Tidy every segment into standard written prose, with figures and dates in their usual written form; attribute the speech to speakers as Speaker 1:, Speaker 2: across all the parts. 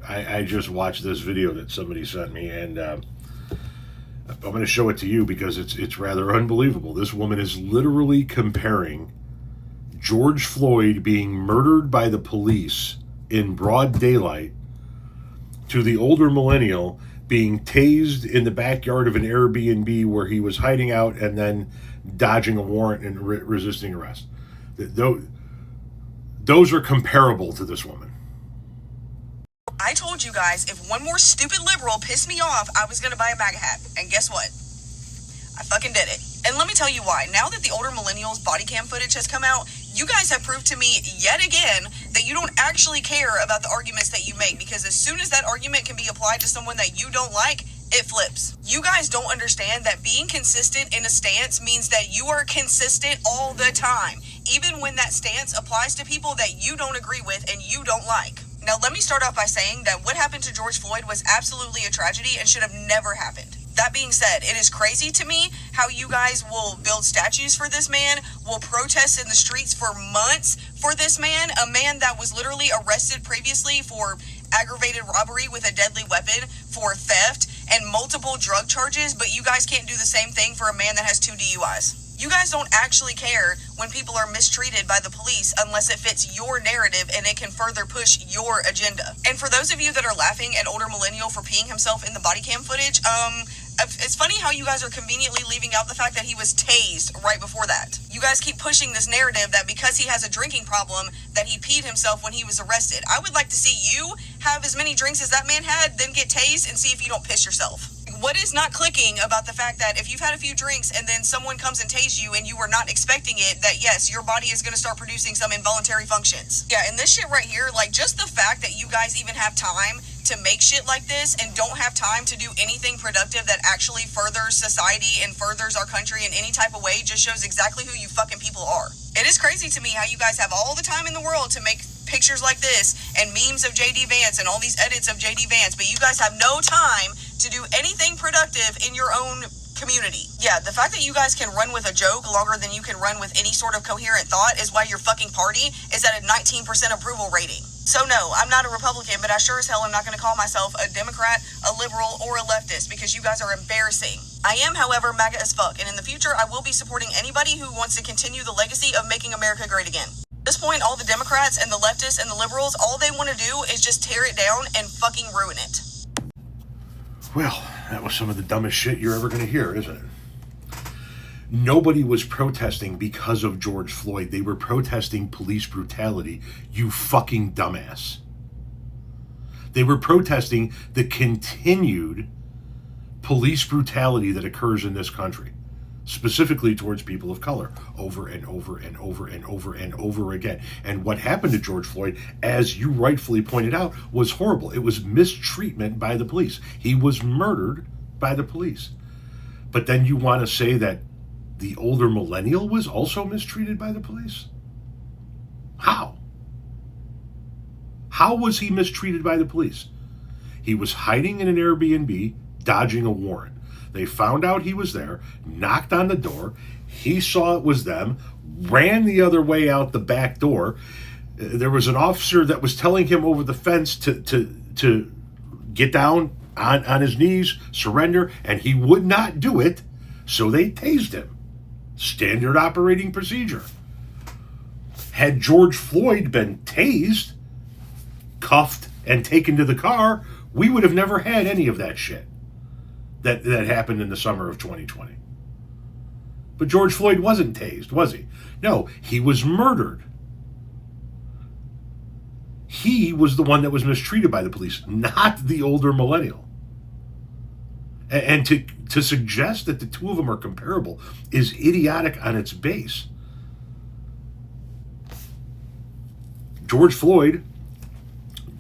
Speaker 1: I just watched this video that somebody sent me, and I'm going to show it to you because it's rather unbelievable. This woman is literally comparing George Floyd being murdered by the police in broad daylight to the older millennial being tased in the backyard of an Airbnb where he was hiding out and then dodging a warrant and resisting arrest. Those are comparable to this woman.
Speaker 2: I told you guys if one more stupid liberal pissed me off, I was going to buy a MAGA hat. And guess what? I fucking did it. And let me tell you why. Now that the older millennials body cam footage has come out, you guys have proved to me yet again that you don't actually care about the arguments that you make, because as soon as that argument can be applied to someone that you don't like, it flips. You guys don't understand that being consistent in a stance means that you are consistent all the time, even when that stance applies to people that you don't agree with and you don't like. Now, let me start off by saying that what happened to George Floyd was absolutely a tragedy and should have never happened. That being said, it is crazy to me how you guys will build statues for this man, will protest in the streets for months for this man, a man that was literally arrested previously for aggravated robbery with a deadly weapon, for theft, and multiple drug charges, but you guys can't do the same thing for a man that has 2 DUIs. You guys don't actually care when people are mistreated by the police unless it fits your narrative and it can further push your agenda. And for those of you that are laughing at older millennial for peeing himself in the body cam footage, it's funny how you guys are conveniently leaving out the fact that he was tased right before that. You guys keep pushing this narrative that because he has a drinking problem that he peed himself when he was arrested. I would like to see you have as many drinks as that man had, then get tased and see if you don't piss yourself. What is not clicking about the fact that if you've had a few drinks and then someone comes and tased you and you were not expecting it, that yes, your body is going to start producing some involuntary functions. Yeah, and this shit right here, like just the fact that you guys even have time to make shit like this and don't have time to do anything productive that actually furthers society and furthers our country in any type of way just shows exactly who you fucking people are. It is crazy to me how you guys have all the time in the world to make pictures like this and memes of JD Vance and all these edits of JD Vance, but you guys have no time to do anything productive in your own community. Yeah, the fact that you guys can run with a joke longer than you can run with any sort of coherent thought is why your fucking party is at a 19% approval rating. So no, I'm not a Republican, but I sure as hell am not going to call myself a Democrat, a liberal, or a leftist because you guys are embarrassing. I am, however, MAGA as fuck, and in the future, I will be supporting anybody who wants to continue the legacy of making America great again. At this point, all the Democrats and the leftists and the liberals, all they want to do is just tear it down and fucking ruin it.
Speaker 1: Well, that was some of the dumbest shit you're ever going to hear, isn't it? Nobody was protesting because of George Floyd. They were protesting police brutality, you fucking dumbass. They were protesting the continued police brutality that occurs in this country, specifically towards people of color, over and over and over and over and over again. And what happened to George Floyd, as you rightfully pointed out, was horrible. It was mistreatment by the police. He was murdered by the police. But then you want to say that the older millennial was also mistreated by the police? How? How was he mistreated by the police? He was hiding in an Airbnb, dodging a warrant. They found out he was there, knocked on the door. He saw it was them, ran the other way out the back door. There was an officer that was telling him over the fence to get down on his knees, surrender, and he would not do it, so they tased him. Standard operating procedure. Had George Floyd been tased, cuffed, and taken to the car, we would have never had any of that shit that happened in the summer of 2020. But George Floyd wasn't tased, was he? No, he was murdered. He was the one that was mistreated by the police, not the older millennial. And to suggest that the two of them are comparable is idiotic on its base. George Floyd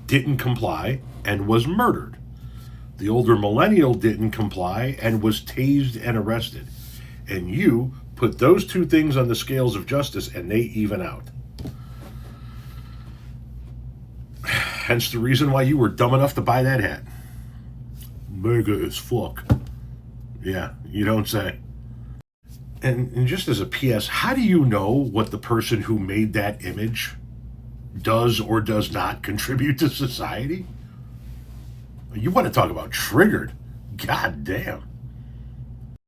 Speaker 1: didn't comply and was murdered. The older millennial didn't comply and was tased and arrested. And you put those two things on the scales of justice and they even out. Hence the reason why you were dumb enough to buy that hat. MAGA as fuck. Yeah, you don't say. And just as a PS, how do you know what the person who made that image does or does not contribute to society? You want to talk about triggered? God damn.